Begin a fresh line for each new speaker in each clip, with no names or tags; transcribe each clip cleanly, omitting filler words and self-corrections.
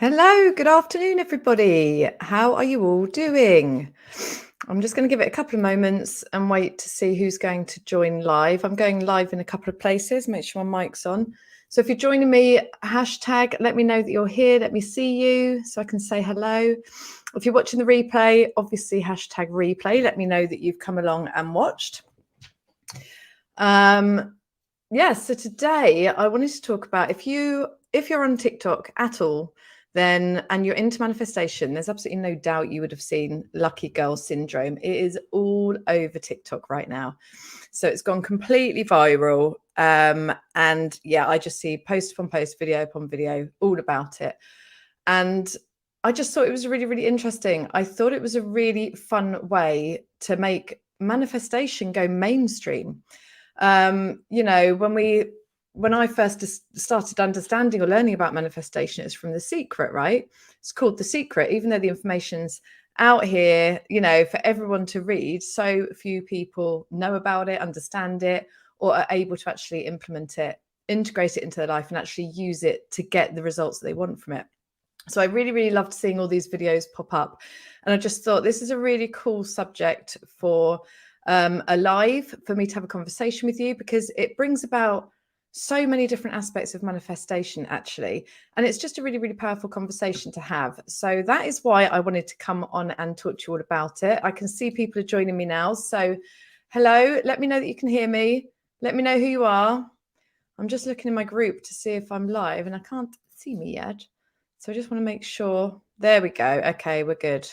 Hello, good afternoon, everybody. How are you all doing? I'm just going to give it a couple of moments and wait to see who's going to join live. I'm going live in a couple of places. Make sure my mic's on. So if you're joining me, hashtag, let me know that you're here. Let me see you so I can say hello. If you're watching the replay, obviously hashtag replay. Let me know that you've come along and watched. So today I wanted to talk about if you're on TikTok at all, then and you're into manifestation, there's absolutely no doubt you would have seen lucky girl syndrome. It is all over TikTok right now. So it's gone completely viral. And yeah, I just see post upon post, video upon video, all about it. And I just thought it was really, really interesting. I thought it was a really fun way to make manifestation go mainstream. When I first started understanding or learning about manifestation, it's from The Secret, right? It's called The Secret, even though the information's out here, for everyone to read. So few people know about it, understand it, or are able to actually implement it, integrate it into their life, and actually use it to get the results that they want from it. So I really, really loved seeing all these videos pop up. And I just thought this is a really cool subject for a live, for me to have a conversation with you, because it brings about so many different aspects of manifestation, actually. And it's just a really, really powerful conversation to have. So that is why I wanted to come on and talk to you all about it. I can see people are joining me now. So hello, let me know that you can hear me. Let me know who you are. I'm just looking in my group to see if I'm live and I can't see me yet. So I just want to make sure. There we go. Okay, we're good.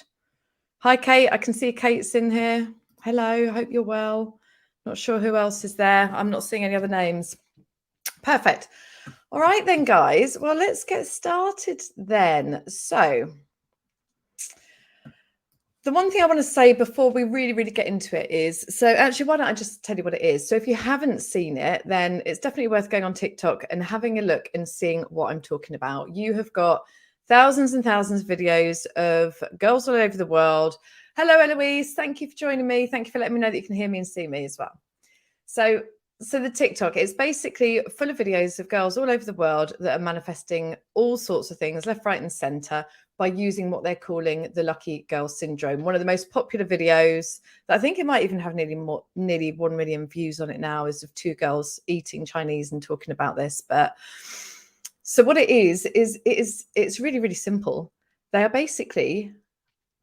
Hi, Kate. I can see Kate's in here. Hello. Hope you're well. Not sure who else is there. I'm not seeing any other names. Perfect. All right then, guys. Well, let's get started then. So the one thing I want to say before we really, really get into it is, so actually, why don't I just tell you what it is? So if you haven't seen it, then it's definitely worth going on TikTok and having a look and seeing what I'm talking about. You have got thousands and thousands of videos of girls all over the world. Hello, Eloise. Thank you for joining me. Thank you for letting me know that you can hear me and see me as well. So the TikTok is basically full of videos of girls all over the world that are manifesting all sorts of things, left, right, and center, by using what they're calling the lucky girl syndrome. One of the most popular videos that I think it might even have nearly 1 million views on it now is of two girls eating Chinese and talking about this. But so what it is it's really, really simple. They are basically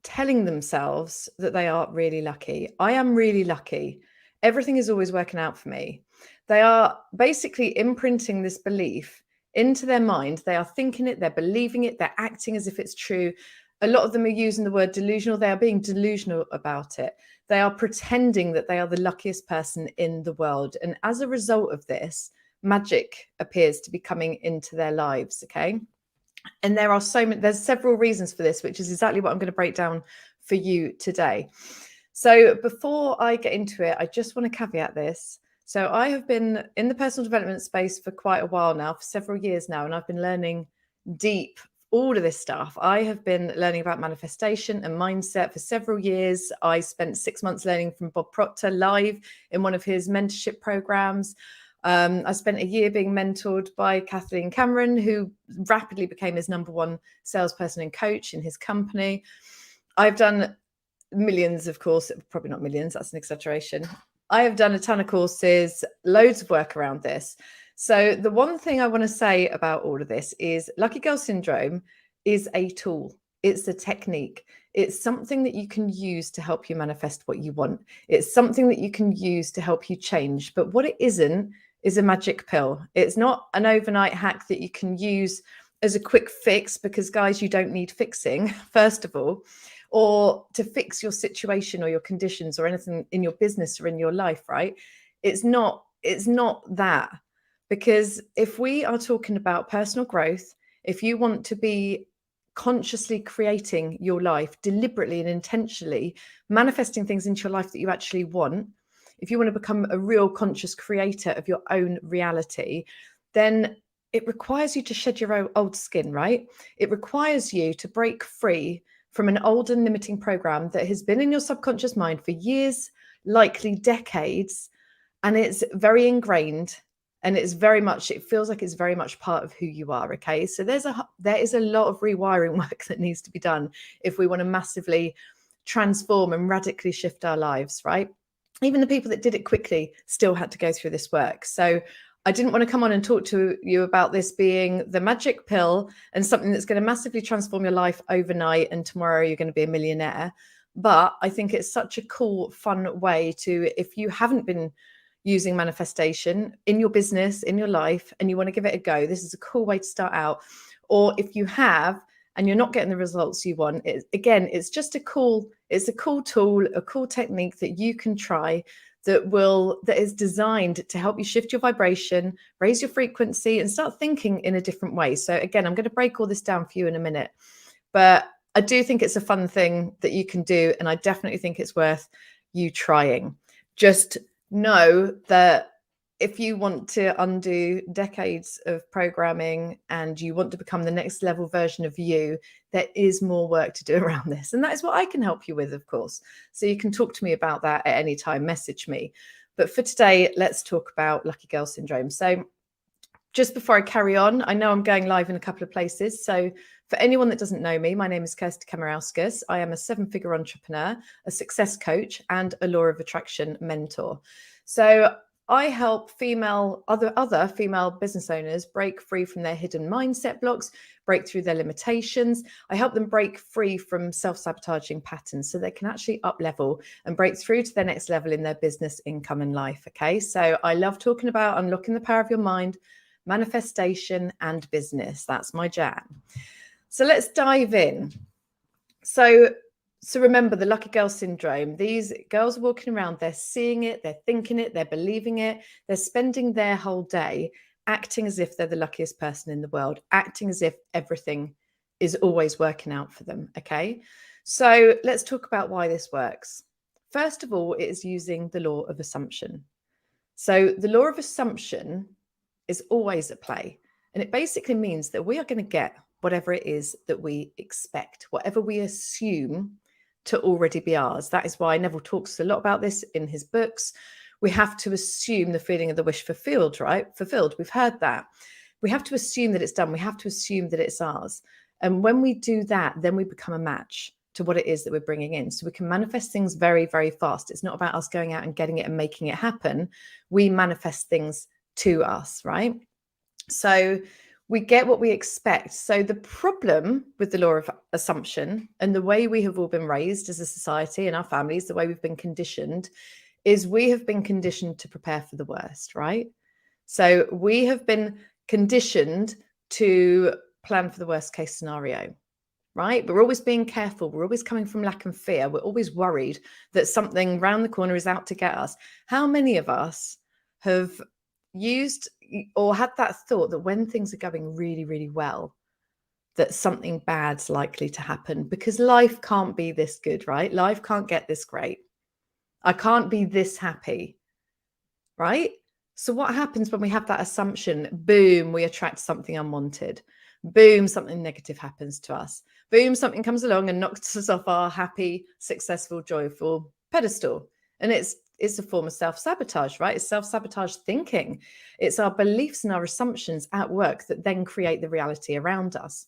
telling themselves that they are really lucky. I am really lucky. Everything is always working out for me. They are basically imprinting this belief into their mind. They are thinking it, they're believing it, they're acting as if it's true. A lot of them are using the word delusional. They are being delusional about it. They are pretending that they are the luckiest person in the world. And as a result of this, magic appears to be coming into their lives, okay? And there's several reasons for this, which is exactly what I'm going to break down for you today. So before I get into it, I just want to caveat this. So I have been in the personal development space for quite a while now, for several years now, and I've been learning deep all of this stuff. I have been learning about manifestation and mindset for several years. I spent 6 months learning from Bob Proctor live in one of his mentorship programs. I spent a year being mentored by Kathleen Cameron, who rapidly became his #1 salesperson and coach in his company. I've done millions of courses, probably not millions, that's an exaggeration. I have done a ton of courses, loads of work around this. So the one thing I want to say about all of this is lucky girl syndrome is a tool. It's a technique. It's something that you can use to help you manifest what you want. It's something that you can use to help you change. But what it isn't is a magic pill. It's not an overnight hack that you can use as a quick fix, because guys, you don't need fixing, first of all, or to fix your situation or your conditions or anything in your business or in your life, right? It's not that. Because if we are talking about personal growth, if you want to be consciously creating your life, deliberately and intentionally manifesting things into your life that you actually want, if you want to become a real conscious creator of your own reality, then it requires you to shed your old skin, right? It requires you to break free from an old and limiting program that has been in your subconscious mind for years, likely decades, and it's very ingrained. And it's very much, it feels like it's very much part of who you are. Okay. So there is a lot of rewiring work that needs to be done if we want to massively transform and radically shift our lives, right? Even the people that did it quickly still had to go through this work. So I didn't want to come on and talk to you about this being the magic pill and something that's going to massively transform your life overnight and tomorrow you're going to be a millionaire. But I think it's such a cool, fun way to, if you haven't been using manifestation in your business, in your life, and you want to give it a go, this is a cool way to start out. Or if you have and you're not getting the results you want, it's just a cool tool, a cool technique that you can try that is designed to help you shift your vibration, raise your frequency, and start thinking in a different way. So again, I'm going to break all this down for you in a minute, but I do think it's a fun thing that you can do, and I definitely think it's worth you trying. Just know that if you want to undo decades of programming and you want to become the next level version of you, there is more work to do around this. And that is what I can help you with, of course. So you can talk to me about that at any time, message me. But for today, let's talk about Lucky Girl Syndrome. So just before I carry on, I know I'm going live in a couple of places. So for anyone that doesn't know me, my name is Kirsty Kamarauskas. I am a 7-figure entrepreneur, a success coach, and a law of attraction mentor. So I help other female business owners break free from their hidden mindset blocks, break through their limitations. I help them break free from self-sabotaging patterns so they can actually up level and break through to their next level in their business, income, and life. Okay, so I love talking about unlocking the power of your mind, manifestation, and business. That's my jam. So let's dive in. So remember the Lucky Girl Syndrome. These girls are walking around, they're seeing it, they're thinking it, they're believing it. They're spending their whole day acting as if they're the luckiest person in the world, acting as if everything is always working out for them. Okay, so let's talk about why this works. First of all, it is using the law of assumption. So the law of assumption is always at play. And it basically means that we are going to get whatever it is that we expect, whatever we assume to already be ours. That is why Neville talks a lot about this in his books. We have to assume the feeling of the wish fulfilled, right? Fulfilled. We've heard that. We have to assume that it's done. We have to assume that it's ours. And when we do that, then we become a match to what it is that we're bringing in. So we can manifest things very, very fast. It's not about us going out and getting it and making it happen. We manifest things to us, right? So we get what we expect. So the problem with the law of assumption and the way we have all been raised as a society and our families, the way we've been conditioned, is we have been conditioned to prepare for the worst, right? So we have been conditioned to plan for the worst case scenario, right? We're always being careful. We're always coming from lack and fear. We're always worried that something round the corner is out to get us. How many of us have used or had that thought that when things are going really, really well, that something bad's likely to happen? Because life can't be this good, right? Life can't get this great. I can't be this happy, right? So what happens when we have that assumption? Boom, we attract something unwanted. Boom, something negative happens to us. Boom, something comes along and knocks us off our happy, successful, joyful pedestal. And it's a form of self-sabotage, right? It's self-sabotage thinking. It's our beliefs and our assumptions at work that then create the reality around us.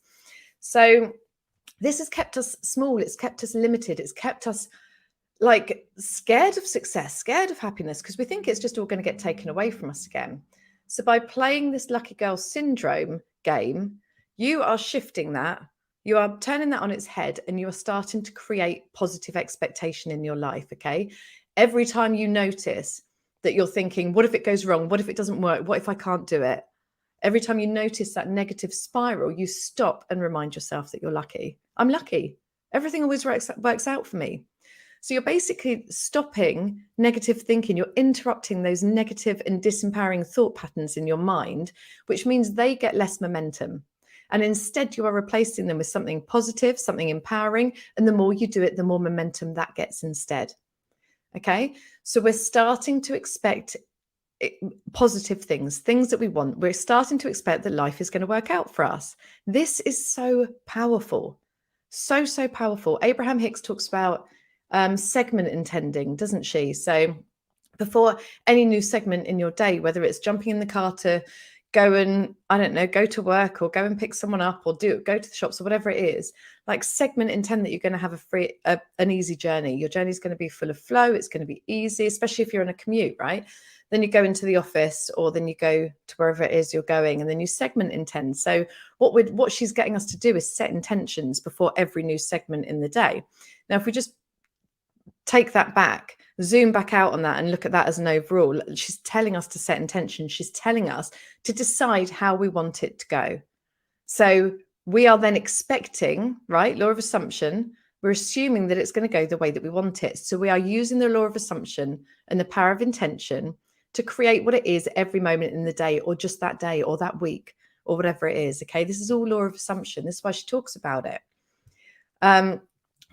So this has kept us small. It's kept us limited. It's kept us like scared of success, scared of happiness, because we think it's just all going to get taken away from us again. So by playing this Lucky Girl Syndrome game, you are shifting that. You are turning that on its head, and you are starting to create positive expectation in your life, okay? Every time you notice that you're thinking, what if it goes wrong? What if it doesn't work? What if I can't do it? Every time you notice that negative spiral, you stop and remind yourself that you're lucky. I'm lucky. Everything always works out for me. So you're basically stopping negative thinking. You're interrupting those negative and disempowering thought patterns in your mind, which means they get less momentum. And instead, you are replacing them with something positive, something empowering. And the more you do it, the more momentum that gets instead. Okay, so we're starting to expect positive things that we want. We're starting to expect that life is going to work out for us. This is so powerful, so powerful. Abraham Hicks talks about segment intending, doesn't she? So before any new segment in your day, whether it's jumping in the car to go and, I don't know, go to work or go and pick someone up or go to the shops or whatever it is, like segment intend that you're going to have an easy journey. Your journey is going to be full of flow. It's going to be easy, especially if you're on a commute, right? Then you go into the office, or then you go to wherever it is you're going, and then you segment intend. So what she's getting us to do is set intentions before every new segment in the day. Now, if we just take that back, zoom back out on that and look at that as an overall, she's telling us to set intentions. She's telling us to decide how we want it to go. So we are then expecting, right? Law of assumption. We're assuming that it's going to go the way that we want it. So we are using the law of assumption and the power of intention to create what it is every moment in the day, or just that day or that week or whatever it is. Okay. This is all law of assumption. This is why she talks about it.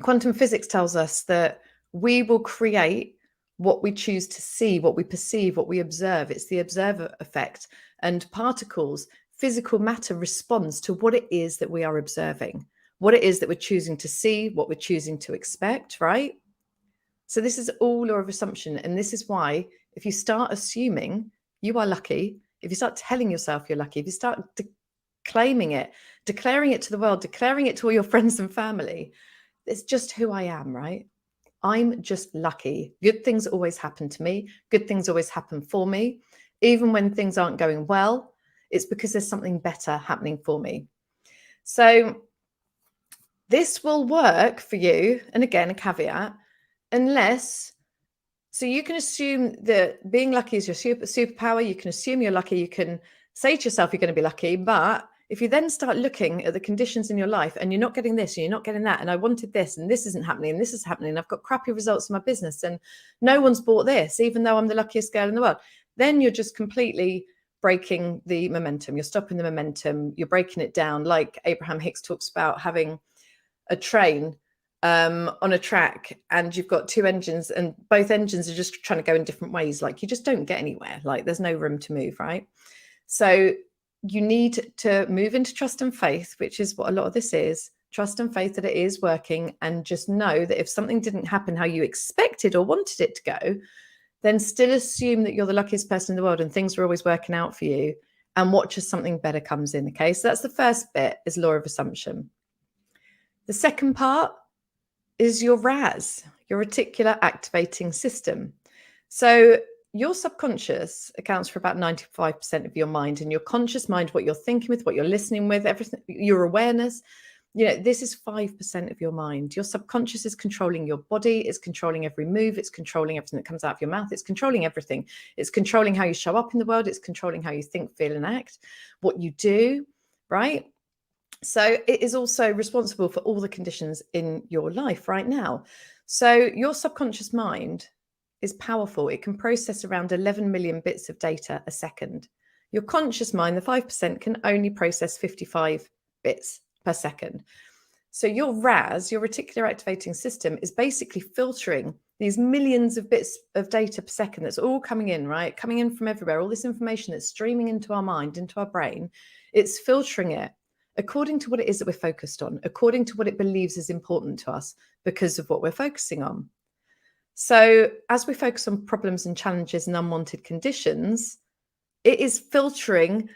Quantum physics tells us that we will create what we choose to see, what we perceive, what we observe. It's the observer effect. And particles, physical matter, responds to what it is that we are observing, what it is that we're choosing to see, what we're choosing to expect, right? So this is all law of assumption. And this is why if you start assuming you are lucky, if you start telling yourself you're lucky, if you start claiming it, declaring it to the world, declaring it to all your friends and family, it's just who I am, right? I'm just lucky. Good things always happen to me. Good things always happen for me. Even when things aren't going well, it's because there's something better happening for me. So this will work for you. And again, a caveat, unless, so you can assume that being lucky is your superpower. You can assume you're lucky. You can say to yourself, you're going to be lucky. But if you then start looking at the conditions in your life and you're not getting this and you're not getting that, and I wanted this and this isn't happening and this is happening, and I've got crappy results in my business and no one's bought this, even though I'm the luckiest girl in the world, then you're just completely breaking the momentum. You're stopping the momentum. You're breaking it down. Like Abraham Hicks talks about having a train on a track, and you've got two engines and both engines are just trying to go in different ways. Like you just don't get anywhere. Like there's no room to move, right? So you need to move into trust and faith, which is what a lot of this is. Trust and faith that it is working, and just know that if something didn't happen how you expected or wanted it to go, then still assume that you're the luckiest person in the world and things are always working out for you, and watch as something better comes in. Okay, so that's the first bit, is law of assumption. The second part is your RAS, your reticular activating system. So your subconscious accounts for about 95% of your mind, and your conscious mind, what you're thinking with, what you're listening with, everything, your awareness, this is 5% of your mind. Your subconscious is controlling your body. It's controlling every move. It's controlling everything that comes out of your mouth. It's controlling everything. It's controlling how you show up in the world. It's controlling how you think, feel, and act, what you do, right? So it is also responsible for all the conditions in your life right now. So your subconscious mind is powerful. It can process around 11 million bits of data a second. Your conscious mind, the 5%, can only process 55 bits per second. So your RAS, your reticular activating system, is basically filtering these millions of bits of data per second that's all coming in, right? Coming in from everywhere, all this information that's streaming into our mind, into our brain. It's filtering it according to what it is that we're focused on, according to what it believes is important to us because of what we're focusing on. So as we focus on problems and challenges and unwanted conditions, it is filtering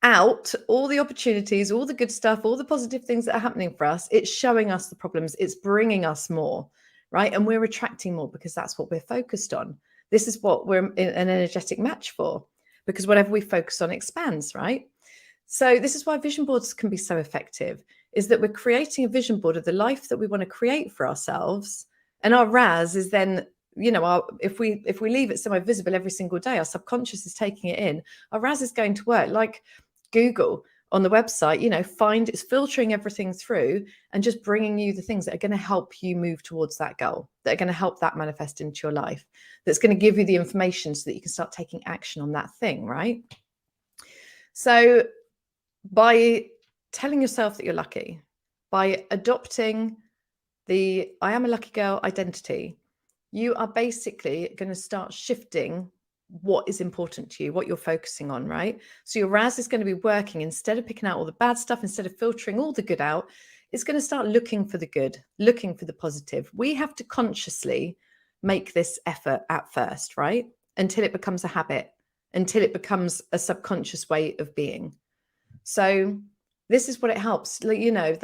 out all the opportunities, all the good stuff, all the positive things that are happening for us. It's showing us the problems. It's bringing us more, right? And we're attracting more because that's what we're focused on. This is what we're an energetic match for, because whatever we focus on expands, right? So this is why vision boards can be so effective, is that we're creating a vision board of the life that we want to create for ourselves. And our RAS is then, if we leave it somewhere visible every single day, our subconscious is taking it in. Our RAS is going to work like Google on the website, it's filtering everything through and just bringing you the things that are going to help you move towards that goal, that are going to help that manifest into your life, that's going to give you the information so that you can start taking action on that thing, right? So by telling yourself that you're lucky, by adopting the I am a lucky girl identity, you are basically going to start shifting what is important to you, what you're focusing on, right? So your RAS is going to be working, instead of picking out all the bad stuff, instead of filtering all the good out, it's going to start looking for the good, looking for the positive. We have to consciously make this effort at first, right? until it becomes a habit, until it becomes a subconscious way of being. So this is what it helps. Like, you know,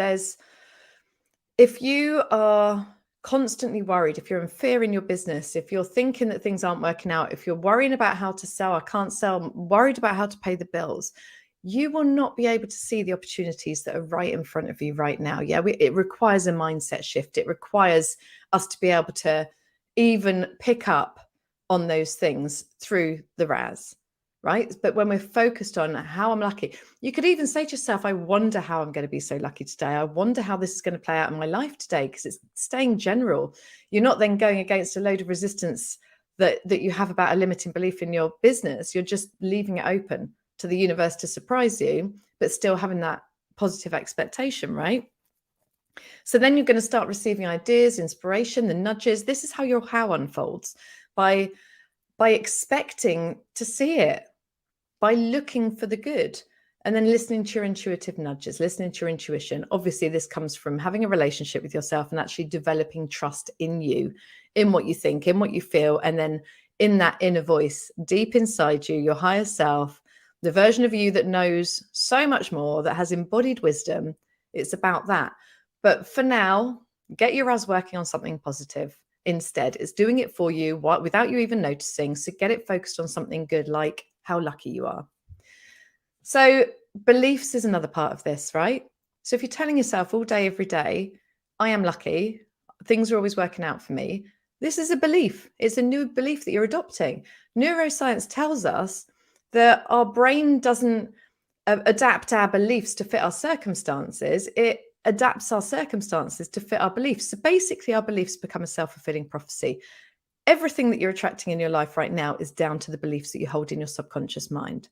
if you are constantly worried, if you're in fear in your business, if you're thinking that things aren't working out, if you're worrying about how to sell, I can't sell, worried about how to pay the bills, you will not be able to see the opportunities that are right in front of you right now. Yeah, it requires a mindset shift. It requires us to be able to even pick up on those things through the RAS, right? But when we're focused on how I'm lucky, you could even say to yourself, I wonder how I'm going to be so lucky today. I wonder how this is going to play out in my life today, because it's staying general. You're not then going against a load of resistance that you have about a limiting belief in your business. You're just leaving it open to the universe to surprise you, but still having that positive expectation, right? So then you're going to start receiving ideas, inspiration, the nudges. This is how your how unfolds, by expecting to see it, by looking for the good, and then listening to your intuitive nudges, listening to your intuition. Obviously, this comes from having a relationship with yourself and actually developing trust in you, in what you think, in what you feel, and then in that inner voice deep inside you, your higher self, the version of you that knows so much more, that has embodied wisdom. It's about that. But for now, get your RAS working on something positive instead. It's doing it for you without you even noticing. So get it focused on something good, like how lucky you are. So beliefs is another part of this, right? So if you're telling yourself all day, every day, I am lucky, things are always working out for me, this is a belief. It's a new belief that you're adopting. Neuroscience tells us that our brain doesn't adapt our beliefs to fit our circumstances. It adapts our circumstances to fit our beliefs. So basically, our beliefs become a self-fulfilling prophecy. Everything that you're attracting in your life right now is down to the beliefs that you hold in your subconscious mind,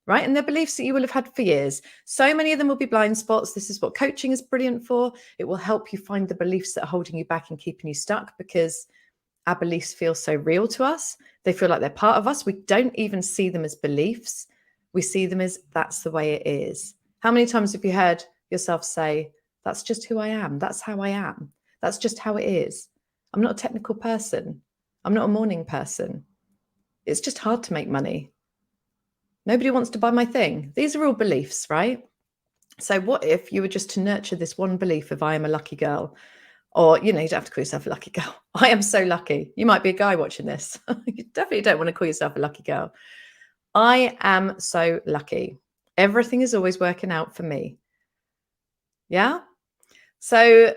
right? And they're beliefs that you will have had for years. So many of them will be blind spots. This is what coaching is brilliant for. It will help you find the beliefs that are holding you back and keeping you stuck, because our beliefs feel so real to us. They feel like they're part of us. We don't even see them as beliefs. We see them as, that's the way it is. How many times have you heard yourself say, that's just who I am. That's how I am. That's just how it is. I'm not a technical person. I'm not a morning person. It's just hard to make money. Nobody wants to buy my thing. These are all beliefs, right? So what if you were just to nurture this one belief of, I am a lucky girl? Or, you know, you don't have to call yourself a lucky girl. I am so lucky. You might be a guy watching this. You definitely don't want to call yourself a lucky girl. I am so lucky. Everything is always working out for me. Yeah? So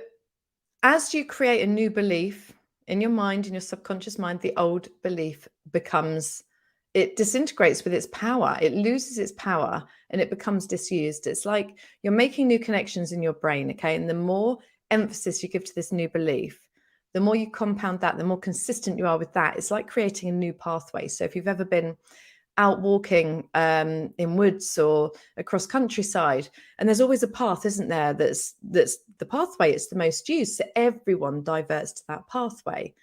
as you create a new belief in your mind, in your subconscious mind, the old belief it disintegrates with its power. It loses its power and it becomes disused. It's like you're making new connections in your brain, okay? And the more emphasis you give to this new belief, the more you compound that, the more consistent you are with that. It's like creating a new pathway. So if you've ever been out walking in woods or across countryside, and there's always a path, isn't there, that's the pathway it's the most used, so everyone diverts to that pathway.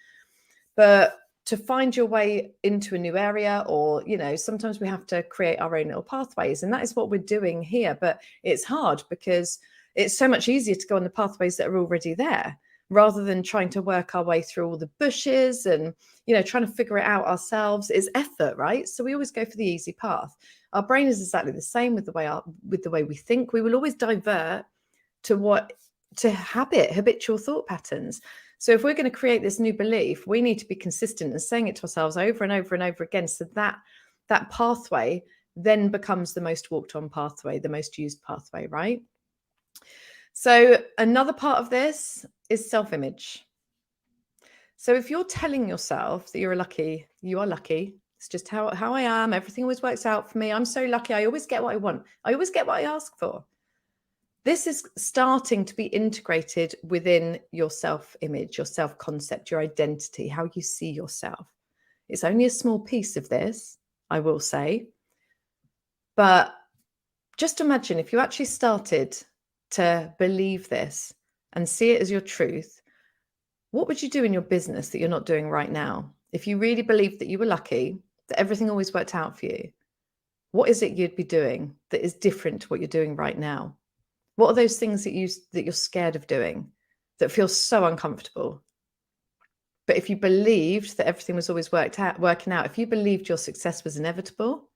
But to find your way into a new area, or, you know, sometimes we have to create our own little pathways, and that is what we're doing here. But it's hard because it's so much easier to go on the pathways that are already there, rather than trying to work our way through all the bushes and, you know, trying to figure it out ourselves. Is effort, right? So we always go for the easy path. Our brain is exactly the same with the way we think. We will always divert to habitual thought patterns. So if we're going to create this new belief, we need to be consistent and saying it to ourselves over and over and over again, so that pathway then becomes the most walked on pathway, the most used pathway, right? So another part of this is self-image. So if you're telling yourself that you are lucky, it's just how I am, everything always works out for me, I'm so lucky, I always get what I want, I always get what I ask for. This is starting to be integrated within your self-image, your self-concept, your identity, how you see yourself. It's only a small piece of this, I will say. But just imagine if you actually started to believe this and see it as your truth, what would you do in your business that you're not doing right now? If you really believed that you were lucky, that everything always worked out for you, what is it you'd be doing that is different to what you're doing right now? What are those things that you're scared of doing, that feel so uncomfortable? But if you believed that everything was always working out, if you believed your success was inevitable,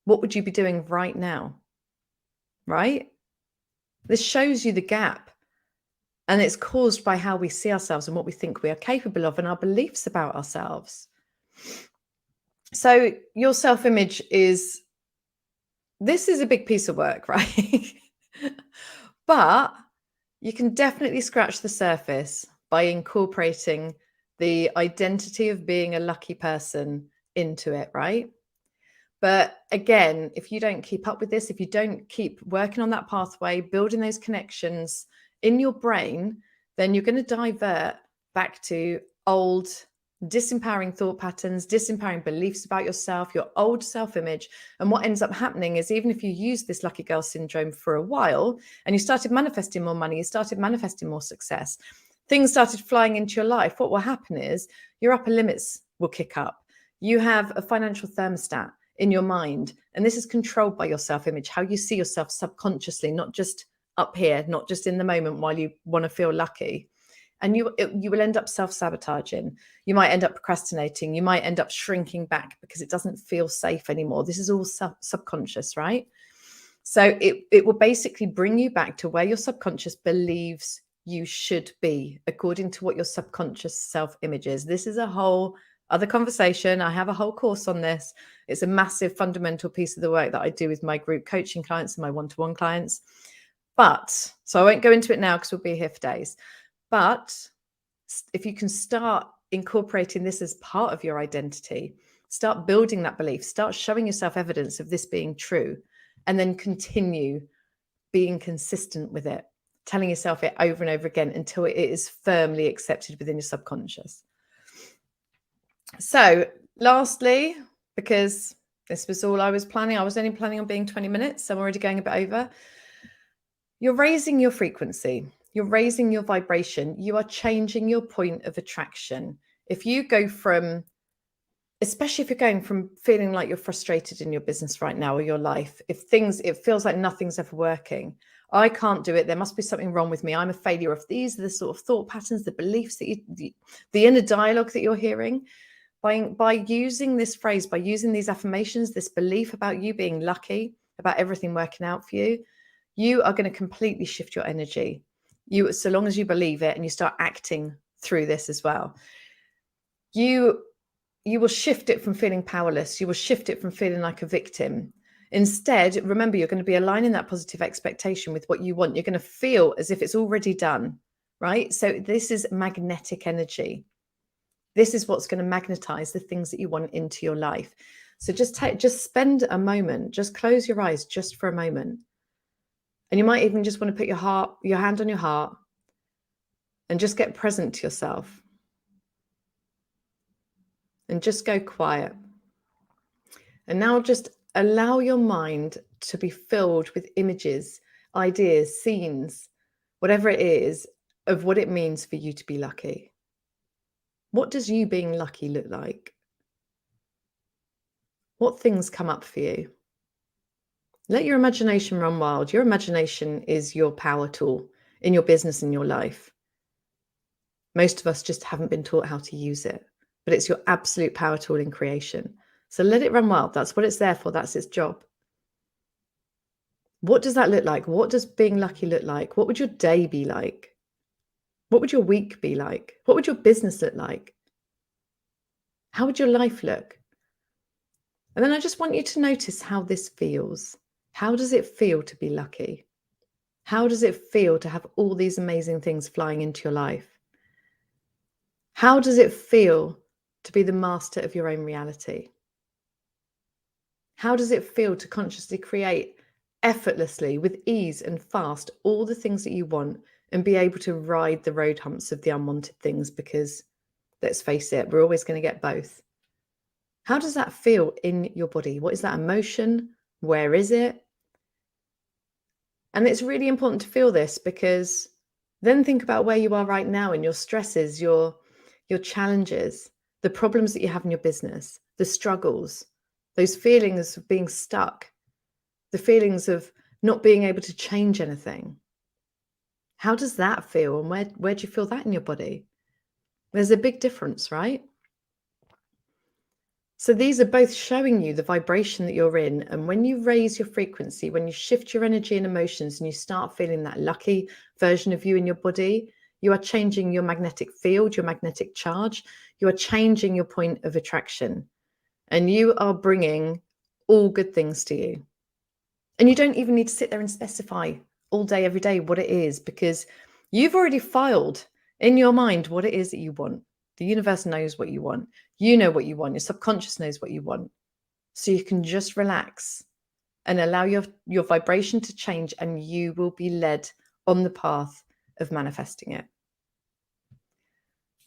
what would you be doing right now? Right? This shows you the gap. And it's caused by how we see ourselves and what we think we are capable of and our beliefs about ourselves. So your self-image this is a big piece of work, right? But you can definitely scratch the surface by incorporating the identity of being a lucky person into it, right? But again, if you don't keep up with this, if you don't keep working on that pathway, building those connections in your brain, then you're going to divert back to old, disempowering thought patterns, disempowering beliefs about yourself, your old self-image. And what ends up happening is, even if you use this lucky girl syndrome for a while and you started manifesting more money, you started manifesting more success, things started flying into your life, what will happen is your upper limits will kick up. You have a financial thermostat in your mind, and this is controlled by your self-image, how you see yourself subconsciously, not just up here, not just in the moment while you want to feel lucky. And you will end up self-sabotaging. You might end up procrastinating. You might end up shrinking back because it doesn't feel safe anymore. This is all subconscious, right? So it will basically bring you back to where your subconscious believes you should be, according to what your subconscious self-image is. This is a whole other conversation. I have a whole course on this. It's a massive fundamental piece of the work that I do with my group coaching clients and my one-to-one clients. But so I won't go into it now because we'll be here for days. But if you can start incorporating this as part of your identity, start building that belief, start showing yourself evidence of this being true, and then continue being consistent with it, telling yourself it over and over again until it is firmly accepted within your subconscious. So lastly, because this was all I was planning, I was only planning on being 20 minutes, so I'm already going a bit over. You're raising your frequency. You're raising your vibration. You are changing your point of attraction. If you go from, especially if you're going from feeling like you're frustrated in your business right now or your life, it feels like nothing's ever working. I can't do it. There must be something wrong with me. I'm a failure. If these are the sort of thought patterns, the beliefs that the inner dialogue that you're hearing, by using this phrase, by using these affirmations, this belief about you being lucky, about everything working out for you, you are going to completely shift your energy. So long as you believe it and you start acting through this as well, you will shift it from feeling powerless. You will shift it from feeling like a victim. Instead, remember, you're going to be aligning that positive expectation with what you want. You're going to feel as if it's already done, right? So this is magnetic energy. This is what's going to magnetize the things that you want into your life. So just spend a moment, just close your eyes just for a moment. And you might even just want to put your hand on your heart and just get present to yourself. And just go quiet. And now just allow your mind to be filled with images, ideas, scenes, whatever it is, of what it means for you to be lucky. What does you being lucky look like? What things come up for you? Let your imagination run wild. Your imagination is your power tool in your business and your life. Most of us just haven't been taught how to use it, but it's your absolute power tool in creation. So let it run wild. That's what it's there for. That's its job. What does that look like? What does being lucky look like? What would your day be like? What would your week be like? What would your business look like? How would your life look? And then I just want you to notice how this feels. How does it feel to be lucky? How does it feel to have all these amazing things flying into your life? How does it feel to be the master of your own reality? How does it feel to consciously create effortlessly, with ease and fast, all the things that you want and be able to ride the road humps of the unwanted things? Because let's face it, we're always going to get both. How does that feel in your body? What is that emotion? Where is it? And it's really important to feel this, because then think about where you are right now and your stresses, your challenges, the problems that you have in your business, the struggles, those feelings of being stuck, the feelings of not being able to change anything. How does that feel? And where do you feel that in your body? There's a big difference, right? So these are both showing you the vibration that you're in. And when you raise your frequency, when you shift your energy and emotions and you start feeling that lucky version of you in your body, you are changing your magnetic field, your magnetic charge. You are changing your point of attraction. And you are bringing all good things to you. And you don't even need to sit there and specify all day, every day what it is, because you've already filed in your mind what it is that you want. The universe knows what you want. You know what you want. Your subconscious knows what you want. So you can just relax and allow your vibration to change, and you will be led on the path of manifesting it.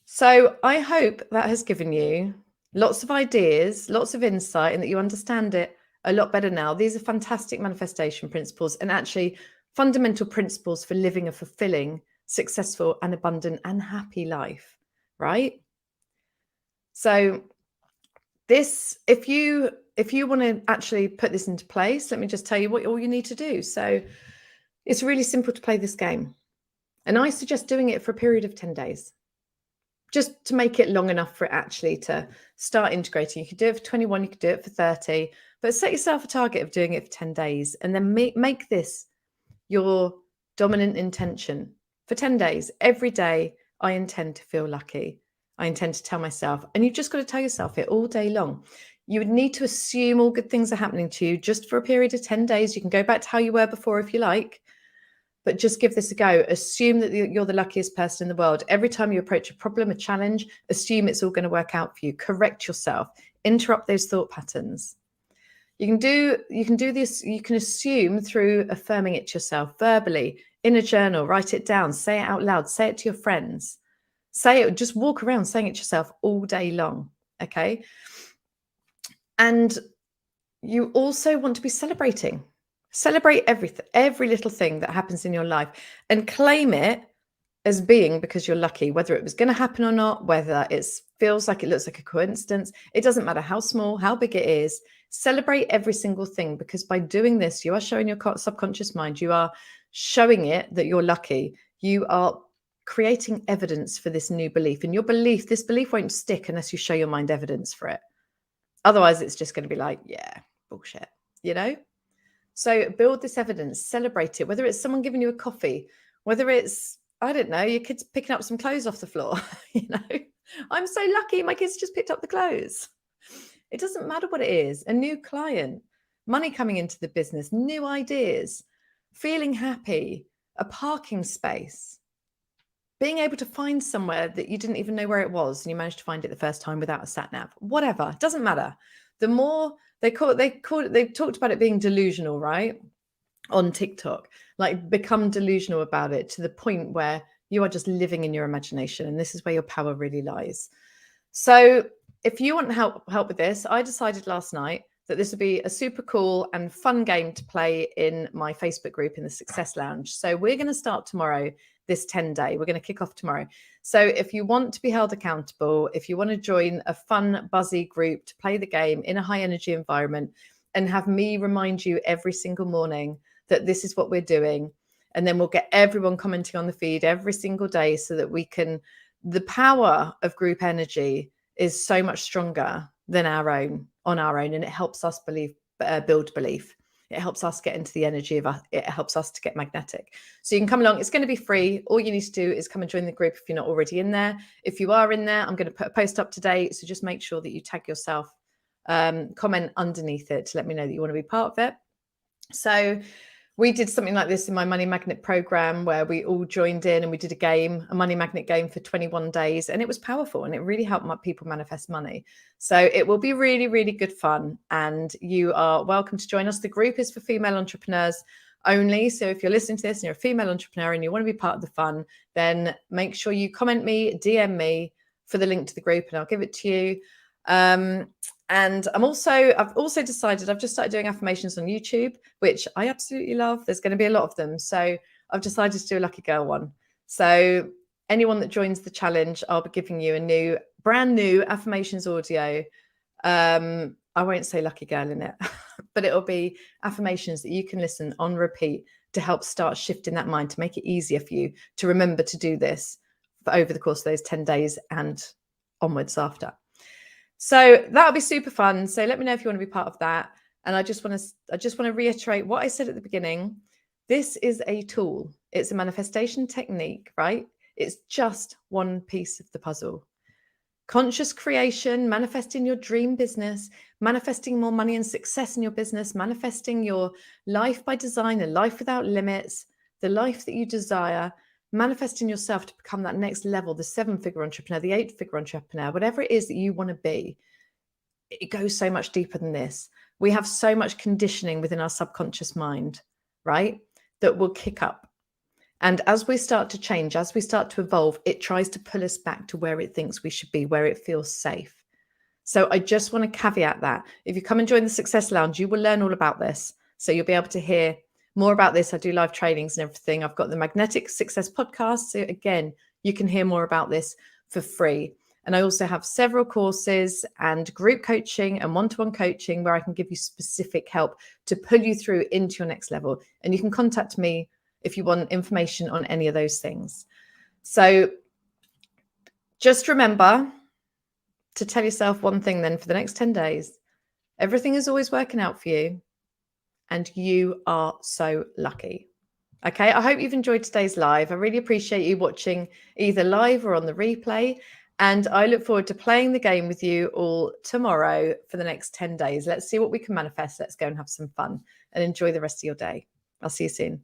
So I hope that has given you lots of ideas, lots of insight, and that you understand it a lot better now. These are fantastic manifestation principles and actually fundamental principles for living a fulfilling, successful, and abundant and happy life, right? So this, if you want to actually put this into place, let me just tell you what all you need to do. So it's really simple to play this game. And I suggest doing it for a period of 10 days, just to make it long enough for it actually to start integrating. You could do it for 21, you could do it for 30, but set yourself a target of doing it for 10 days and then make this your dominant intention for 10 days. Every day, I intend to feel lucky. I intend to tell myself, and you've just got to tell yourself it all day long. You would need to assume all good things are happening to you just for a period of 10 days. You can go back to how you were before if you like, but just give this a go. Assume that you're the luckiest person in the world. Every time you approach a problem, a challenge, assume it's all going to work out for you. Correct yourself. Interrupt those thought patterns. You can do this. You can assume through affirming it to yourself verbally, in a journal, write it down, say it out loud, say it to your friends. Say it, just walk around saying it to yourself all day long, okay? And you also want to be celebrating. Celebrate everything, every little thing that happens in your life, and claim it as being because you're lucky, whether it was going to happen or not, whether it feels like it looks like a coincidence. It doesn't matter how small, how big it is. Celebrate every single thing, because by doing this, you are showing your subconscious mind, you are showing it that you're lucky. You are creating evidence for this new belief, and this belief won't stick unless you show your mind evidence for it. Otherwise, it's just going to be like, yeah, bullshit, you know? So build this evidence, celebrate it, whether it's someone giving you a coffee, whether it's, I don't know, your kids picking up some clothes off the floor. You know, I'm so lucky my kids just picked up the clothes. It doesn't matter what it is. A new client, money coming into the business, new ideas, feeling happy, a parking space, being able to find somewhere that you didn't even know where it was and you managed to find it the first time without a sat nav, whatever, it doesn't matter. The more they've talked about it being delusional, right? On TikTok, like become delusional about it to the point where you are just living in your imagination. And this is where your power really lies. So if you want help with this, I decided last night that this would be a super cool and fun game to play in my Facebook group in the Success Lounge. So we're going to start tomorrow, this 10-day. We're going to kick off tomorrow. So if you want to be held accountable, if you want to join a fun, buzzy group to play the game in a high energy environment and have me remind you every single morning that this is what we're doing, and then we'll get everyone commenting on the feed every single day so that we can, the power of group energy is so much stronger than on our own, and it helps us build belief. It helps us get into the energy of us. It helps us to get magnetic. So you can come along. It's going to be free. All you need to do is come and join the group if you're not already in there. If you are in there, I'm going to put a post up today. So just make sure that you tag yourself, comment underneath it to let me know that you want to be part of it. So we did something like this in my money magnet program where we all joined in and we did a money magnet game for 21 days. And it was powerful and it really helped my people manifest money. So it will be really, really good fun. And you are welcome to join us. The group is for female entrepreneurs only. So if you're listening to this and you're a female entrepreneur and you want to be part of the fun, then make sure you comment me, DM me for the link to the group and I'll give it to you. And I've also decided, I've just started doing affirmations on YouTube, which I absolutely love. There's going to be a lot of them. So I've decided to do a lucky girl one. So anyone that joins the challenge, I'll be giving you a brand new affirmations audio. I won't say lucky girl in it, but it'll be affirmations that you can listen on repeat to help start shifting that mind, to make it easier for you to remember to do this for over the course of those 10 days and onwards after. So that'll be super fun. So let me know if you want to be part of that. And I just want to reiterate what I said at the beginning. This is a tool. It's a manifestation technique, right? It's just one piece of the puzzle. Conscious creation, manifesting your dream business, manifesting more money and success in your business, manifesting your life by design, a life without limits, the life that you desire, manifesting yourself to become that next level, the 7-figure entrepreneur, the 8-figure entrepreneur, whatever it is that you want to be. It goes so much deeper than this. We have so much conditioning within our subconscious mind, right? That will kick up. And as we start to change, as we start to evolve, it tries to pull us back to where it thinks we should be, where it feels safe. So I just want to caveat that. If you come and join the Success Lounge, you will learn all about this. So you'll be able to hear more about this. I do live trainings and everything. I've got the Magnetic Success podcast. So again, you can hear more about this for free. And I also have several courses and group coaching and one-to-one coaching where I can give you specific help to pull you through into your next level. And you can contact me if you want information on any of those things. So just remember to tell yourself one thing then for the next 10 days. Everything is always working out for you. And you are so lucky. Okay, I hope you've enjoyed today's live. I really appreciate you watching either live or on the replay. And I look forward to playing the game with you all tomorrow for the next 10 days. Let's see what we can manifest. Let's go and have some fun and enjoy the rest of your day. I'll see you soon.